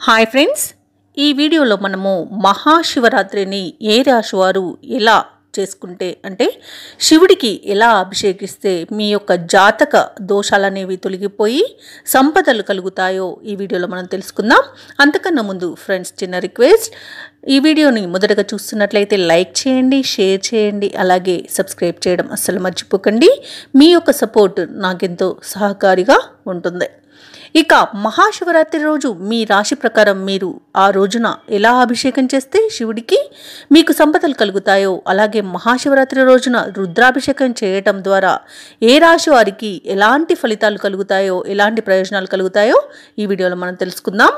Hi friends, ఈ వీడియోలో మనము మహాశివరాత్రిని ఏ రాశి వారు ఎలా చేసుకుంటే అంటే శివుడికి ఎలా అభిషేకిస్తే మీ యొక్క జాతక దోషాలనేవి తొలగిపోయి సంపదలు కలుగుతాయో ఈ వీడియోలో మనం తెలుసుకుందాం. అంతకన్నా ముందు ఫ్రెండ్స్ చిన్న రిక్వెస్ట్, ఈ వీడియోని మొదటగా చూస్తున్నట్లయితే లైక్ చేయండి, షేర్ చేయండి, అలాగే సబ్స్క్రైబ్ చేయడం అస్సలు మర్చిపోకండి. మీ యొక్క సపోర్ట్ నాకెంతో సహకారిగా ఉంటుంది. ఇక మహాశివరాత్రి రోజు మీ రాశి ప్రకారం మీరు ఆ రోజున ఎలా అభిషేకం చేస్తే శివుడికి మీకు సంపదలు కలుగుతాయో, అలాగే మహాశివరాత్రి రోజున రుద్రాభిషేకం చేయటం ద్వారా ఏ రాశి వారికి ఎలాంటి ఫలితాలు కలుగుతాయో, ఎలాంటి ప్రయోజనాలు కలుగుతాయో ఈ వీడియోలో మనం తెలుసుకుందాం.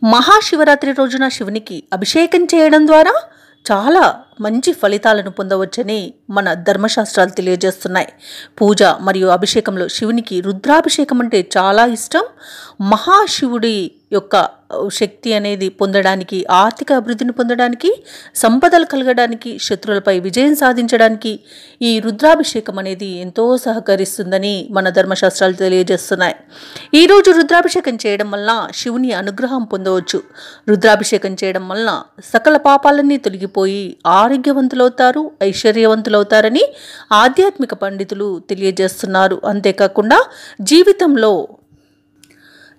మహాశివరాత్రి రోజున శివునికి అభిషేకం చేయడం ద్వారా చాలా మంచి ఫలితాలను పొందవచ్చని మన ధర్మశాస్త్రాలు తెలియజేస్తున్నాయి. పూజ మరియు అభిషేకంలో శివునికి రుద్రాభిషేకం అంటే చాలా ఇష్టం. మహాశివుడి యొక్క శక్తి అనేది పొందడానికి, ఆర్థిక అభివృద్ధిని పొందడానికి, సంపదలు కలగడానికి, శత్రువులపై విజయం సాధించడానికి ఈ రుద్రాభిషేకం అనేది ఎంతో సహకరిస్తుందని మన ధర్మశాస్త్రాలు తెలియజేస్తున్నాయి. ఈరోజు రుద్రాభిషేకం చేయడం వల్ల శివుని అనుగ్రహం పొందవచ్చు. రుద్రాభిషేకం చేయడం వల్ల సకల పాపాలన్నీ తొలగిపోయి ఆరోగ్యవంతులవుతారు, ఐశ్వర్యవంతులవుతారని ఆధ్యాత్మిక పండితులు తెలియజేస్తున్నారు. అంతేకాకుండా జీవితంలో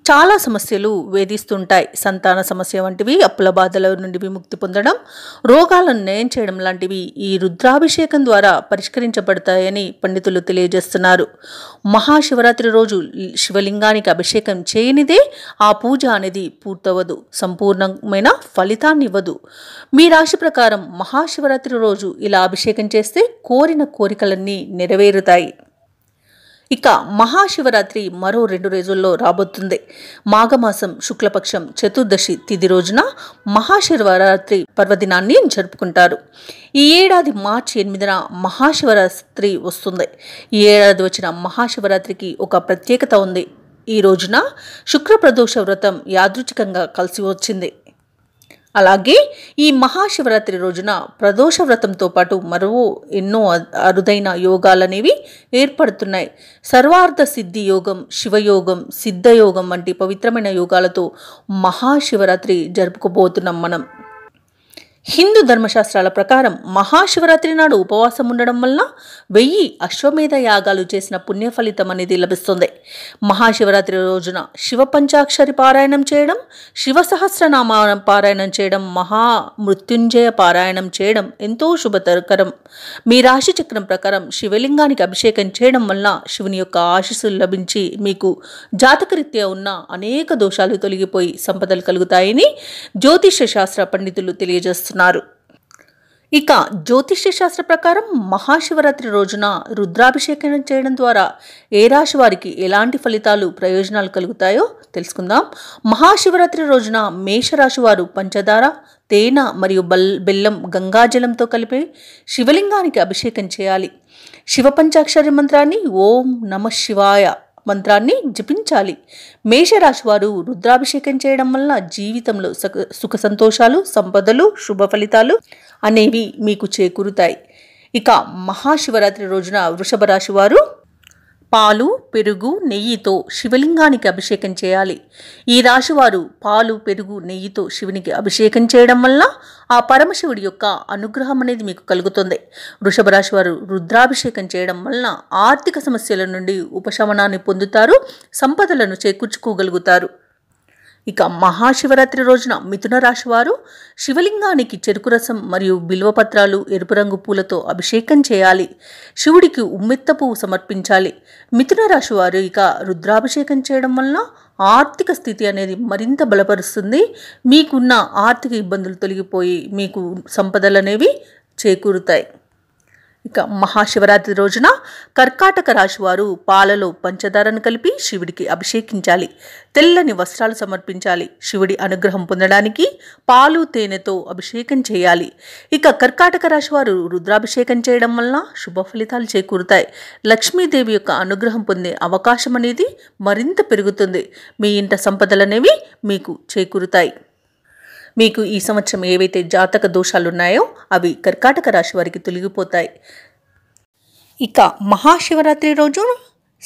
చాలా సమస్యలు వేధిస్తుంటాయి. సంతాన సమస్య వంటివి, అప్పుల బాధల నుండి విముక్తి పొందడం, రోగాలను నయం చేయడం లాంటివి ఈ రుద్రాభిషేకం ద్వారా పరిష్కరించబడతాయని పండితులు తెలియజేస్తున్నారు. మహాశివరాత్రి రోజు శివలింగానికి అభిషేకం చేయనిదే ఆ పూజ అనేది పూర్తవదు, సంపూర్ణమైన ఫలితాన్ని ఇవ్వదు. మీ రాశి ప్రకారం మహాశివరాత్రి రోజు ఇలా అభిషేకం చేస్తే కోరిన కోరికలన్నీ నెరవేరుతాయి. ఇక మహాశివరాత్రి మరో 2 రోజుల్లో రాబోతుంది. మాఘమాసం శుక్లపక్షం చతుర్దశి తిథి రోజున మహాశివరాత్రి పర్వదినాన్ని జరుపుకుంటారు. ఈ ఏడాది మార్చి 8న మహాశివరాత్రి వస్తుంది. ఈ ఏడాది వచ్చిన మహాశివరాత్రికి ఒక ప్రత్యేకత ఉంది. ఈ రోజున శుక్రప్రదోష వ్రతం యాదృచ్ఛికంగా కలిసి వచ్చింది. అలాగే ఈ మహాశివరాత్రి రోజున ప్రదోష వ్రతంతో పాటు మరో ఎన్నో అరుదైన యోగాలనేవి ఏర్పడుతున్నాయి. సర్వార్థ సిద్ధి యోగం, శివయోగం, సిద్ధయోగం వంటి పవిత్రమైన యోగాలతో మహాశివరాత్రి జరుపుకోబోతున్నాం మనం. హిందూ ధర్మశాస్త్రాల ప్రకారం మహాశివరాత్రి నాడు ఉపవాసం ఉండడం వల్ల 1000 అశ్వమేధ యాగాలు చేసిన పుణ్య ఫలితం అనేది లభిస్తుంది. మహాశివరాత్రి రోజున శివ పంచాక్షరి పారాయణం చేయడం, శివ సహస్రనామ పారాయణం చేయడం, మహామృత్యుంజయ పారాయణం చేయడం ఎంతో శుభకరం. మీ రాశి చక్రం ప్రకారం శివలింగానికి అభిషేకం చేయడం వల్ల శివుని యొక్క ఆశీస్సులు లభించి మీకు జాతకరీత్యా ఉన్న అనేక దోషాలు తొలగిపోయి సంపదలు కలుగుతాయని జ్యోతిష్య శాస్త్ర పండితులు తెలియజేస్తున్నారు. ఇక జ్యోతిష్య శాస్త్ర ప్రకారం మహాశివరాత్రి రోజున రుద్రాభిషేకం చేయడం ద్వారా ఏ రాశి వారికి ఎలాంటి ఫలితాలు, ప్రయోజనాలు కలుగుతాయో తెలుసుకుందాం. మహాశివరాత్రి రోజున మేషరాశి వారు పంచదార, తేనె మరియు బెల్లం గంగాజలంతో కలిపి శివలింగానికి అభిషేకం చేయాలి. శివ పంచాక్షరి మంత్రాన్ని ఓం నమః శివాయ మంత్రాన్ని జపించాలి. మేషరాశి వారు రుద్రాభిషేకం చేయడం వల్ల జీవితంలో సుఖ సంతోషాలు, సంపదలు, శుభ ఫలితాలు అనేవి మీకు చేకూరుతాయి. ఇక మహాశివరాత్రి రోజున వృషభ రాశి వారు పాలు, పెరుగు, నెయ్యితో శివలింగానికి అభిషేకం చేయాలి. ఈ రాశివారు పాలు, పెరుగు, నెయ్యితో శివునికి అభిషేకం చేయడం వల్ల ఆ పరమశివుడి యొక్క అనుగ్రహం అనేది మీకు కలుగుతుంది. వృషభ రాశి వారు రుద్రాభిషేకం చేయడం వల్ల ఆర్థిక సమస్యల నుండి ఉపశమనాన్ని పొందుతారు, సంపదలను చేకూర్చుకోగలుగుతారు. ఇక మహాశివరాత్రి రోజున మిథున రాశి వారు శివలింగానికి చెరుకు రసం మరియు బిల్వపత్రాలు, ఎరుపు రంగు పూలతో అభిషేకం చేయాలి. శివుడికి ఉమ్మెత్త పువ్వు సమర్పించాలి. మిథున రాశి వారు ఇక రుద్రాభిషేకం చేయడం వల్ల ఆర్థిక స్థితి అనేది మరింత బలపరుస్తుంది. మీకున్న ఆర్థిక ఇబ్బందులు తొలగిపోయి మీకు సంపదలు అనేవి చేకూరుతాయి. ఇక మహాశివరాత్రి రోజున కర్కాటక రాశి వారు పాలలో పంచదారను కలిపి శివుడికి అభిషేకించాలి. తెల్లని వస్త్రాలు సమర్పించాలి. శివుడి అనుగ్రహం పొందడానికి పాలు, తేనెతో అభిషేకం చేయాలి. ఇక కర్కాటక రాశి వారు రుద్రాభిషేకం చేయడం వల్ల శుభ ఫలితాలు చేకూరుతాయి. లక్ష్మీదేవి యొక్క అనుగ్రహం పొందే అవకాశం అనేది మరింత పెరుగుతుంది. మీ ఇంట సంపదలు అనేవి మీకు చేకూరుతాయి. మీకు ఈ సంవత్సరం ఏవైతే జాతక దోషాలు ఉన్నాయో అవి కర్కాటక రాశి వారికి తొలగిపోతాయి. ఇక మహాశివరాత్రి రోజు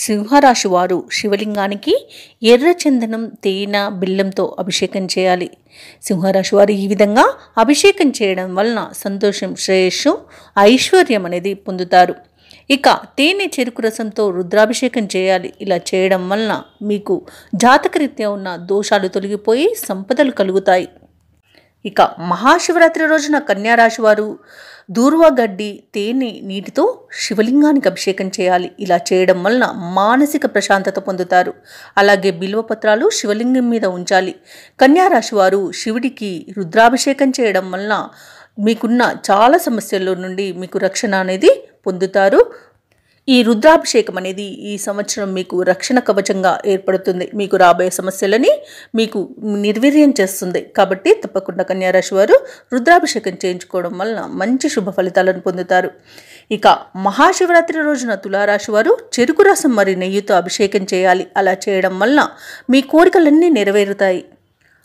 సింహరాశి వారు శివలింగానికి ఎర్ర చందనం, తేనె, బెల్లంతో అభిషేకం చేయాలి. సింహరాశి వారు ఈ విధంగా అభిషేకం చేయడం వలన సంతోషం, శ్రేయస్సు, ఐశ్వర్యం అనేది పొందుతారు. ఇక తేనె, చెరుకు రసంతో రుద్రాభిషేకం చేయాలి. ఇలా చేయడం వలన మీకు జాతకరీత్యా ఉన్న దోషాలు తొలగిపోయి సంపదలు కలుగుతాయి. ఇక మహాశివరాత్రి రోజున కన్యారాశి వారు దూర్వాగడ్డి, తేనె, నీటితో శివలింగానికి అభిషేకం చేయాలి. ఇలా చేయడం వలన మానసిక ప్రశాంతత పొందుతారు. అలాగే బిల్వపత్రాలు శివలింగం మీద ఉంచాలి. కన్యారాశి వారు శివుడికి రుద్రాభిషేకం చేయడం వలన మీకున్న చాలా సమస్యల్లో నుండి మీకు రక్షణ అనేది పొందుతారు. ఈ రుద్రాభిషేకం అనేది ఈ సంవత్సరం మీకు రక్షణ కవచంగా ఏర్పడుతుంది. మీకు రాబోయే సమస్యలని మీకు నిర్వీర్యం చేస్తుంది. కాబట్టి తప్పకుండా కన్యారాశి వారు రుద్రాభిషేకం చేయించుకోవడం వలన మంచి శుభ ఫలితాలను పొందుతారు. ఇక మహాశివరాత్రి రోజున తులారాశి వారు చెరుకు రసం మరి నెయ్యితో అభిషేకం చేయాలి. అలా చేయడం వలన మీ కోరికలన్నీ నెరవేరుతాయి.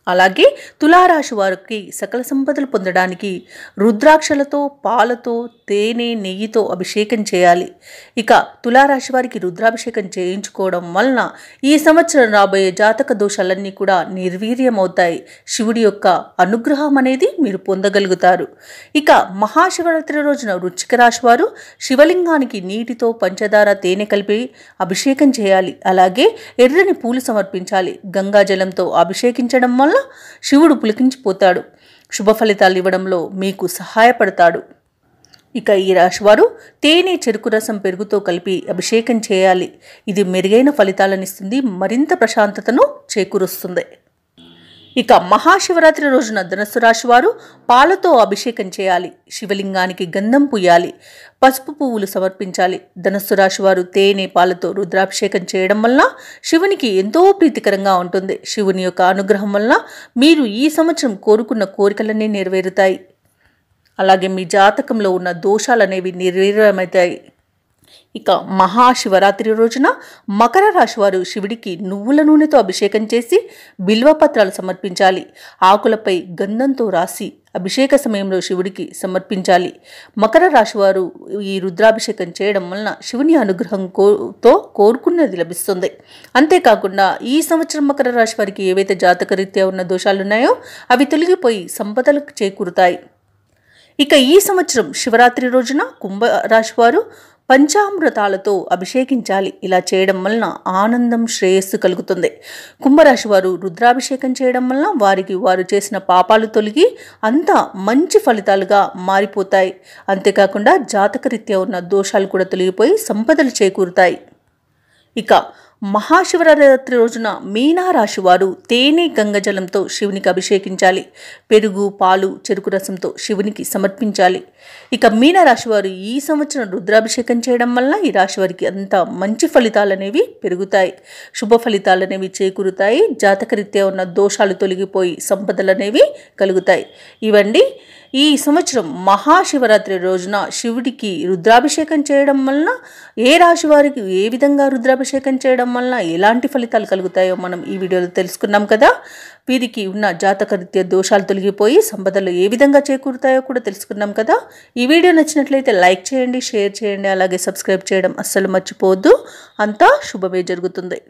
అలాగే తులారాశి వారికి సకల సంపదలు పొందడానికి రుద్రాక్షలతో, పాలతో, తేనె, నెయ్యితో అభిషేకం చేయాలి. ఇక తులారాశి వారికి రుద్రాభిషేకం చేయించుకోవడం వలన ఈ సంవత్సరం రాబోయే జాతక దోషాలన్నీ కూడా నిర్వీర్యమవుతాయి. శివుడి యొక్క అనుగ్రహం అనేది మీరు పొందగలుగుతారు. ఇక మహాశివరాత్రి రోజున వృశ్చిక రాశి వారు శివలింగానికి నీటితో పంచదార, తేనె కలిపి అభిషేకం చేయాలి. అలాగే ఎర్రని పూలు సమర్పించాలి. గంగాజలంతో అభిషేకించడం వల్ల శివుడు పులకించిపోతాడు. శుభ ఫలితాలు ఇవ్వడంలో మీకు సహాయపడతాడు. ఇక ఈ రాశివారు తేనె, చెరుకు రసం, పెరుగుతో కలిపి అభిషేకం చేయాలి. ఇది మెరుగైన ఫలితాలను ఇస్తుంది, మరింత ప్రశాంతతను చేకూరుస్తుంది. ఇక మహాశివరాత్రి రోజున ధనుస్సు రాశి వారు పాలతో అభిషేకం చేయాలి. శివలింగానికి గంధం పూయాలి. పసుపు పువ్వులు సమర్పించాలి. ధనుస్సు రాశి వారు తేనె, పాలతో రుద్రాభిషేకం చేయడం వల్ల శివునికి ఎంతో ప్రీతికరంగా ఉంటుంది. శివుని యొక్క అనుగ్రహం వల్ల మీరు ఈ సంవత్సరం కోరుకున్న కోరికలన్నీ నెరవేరుతాయి. అలాగే మీ జాతకంలో ఉన్న దోషాలు అనేవి నిర్వీర్యమవుతాయి. ఇక మహాశివరాత్రి రోజున మకర రాశి వారు శివుడికి నువ్వుల నూనెతో అభిషేకం చేసి బిల్వపత్రాలు సమర్పించాలి. ఆకులపై గంధంతో రాసి అభిషేక సమయంలో శివుడికి సమర్పించాలి. మకర రాశి వారు ఈ రుద్రాభిషేకం చేయడం వలన శివుని అనుగ్రహంతో కోరుకున్నది లభిస్తుంది. అంతేకాకుండా ఈ సంవత్సరం మకర రాశి వారికి ఏవైతే జాతకరీత్యా ఉన్న దోషాలు ఉన్నాయో అవి తొలగిపోయి సంపదలు చేకూరుతాయి. ఇక ఈ సంవత్సరం శివరాత్రి రోజున కుంభరాశి వారు పంచామృతాలతో అభిషేకించాలి. ఇలా చేయడం వలన ఆనందం, శ్రేయస్సు కలుగుతుంది. కుంభరాశి వారు రుద్రాభిషేకం చేయడం వలన వారికి వారు చేసిన పాపాలు తొలగి అంతా మంచి ఫలితాలుగా మారిపోతాయి. అంతేకాకుండా జాతకరీత్యా ఉన్న దోషాలు కూడా తొలగిపోయి సంపదలు చేకూరుతాయి. ఇక మహాశివరాత్రి రోజున మీనరాశి వారు తేనె, గంగజలంతో శివునికి అభిషేకించాలి. పెరుగు, పాలు, చెరుకు రసంతో శివునికి సమర్పించాలి. ఇక మీనరాశి వారు ఈ సంవత్సరం రుద్రాభిషేకం చేయడం వల్ల ఈ రాశి వారికి అంత మంచి ఫలితాలు అనేవి పెరుగుతాయి. శుభ ఫలితాలు అనేవి చేకూరుతాయి. జాతకరీత్యా ఉన్న దోషాలు తొలగిపోయి సంపదలు అనేవి కలుగుతాయి. ఇవండి ఈ సంవత్సరం మహాశివరాత్రి రోజున శివుడికి రుద్రాభిషేకం చేయడం వలన ఏ రాశి వారికి ఏ విధంగా రుద్రాభిషేకం చేయడం వలన ఎలాంటి ఫలితాలు కలుగుతాయో మనం ఈ వీడియోలో తెలుసుకున్నాం కదా. వీరికి ఉన్న జాతకరీత్యా దోషాలు తొలగిపోయి సంపదలు ఏ విధంగా చేకూరుతాయో కూడా తెలుసుకున్నాం కదా. ఈ వీడియో నచ్చినట్లయితే లైక్ చేయండి, షేర్ చేయండి, అలాగే సబ్స్క్రైబ్ చేయడం అస్సలు మర్చిపోవద్దు. అంతా శుభమే జరుగుతుంది.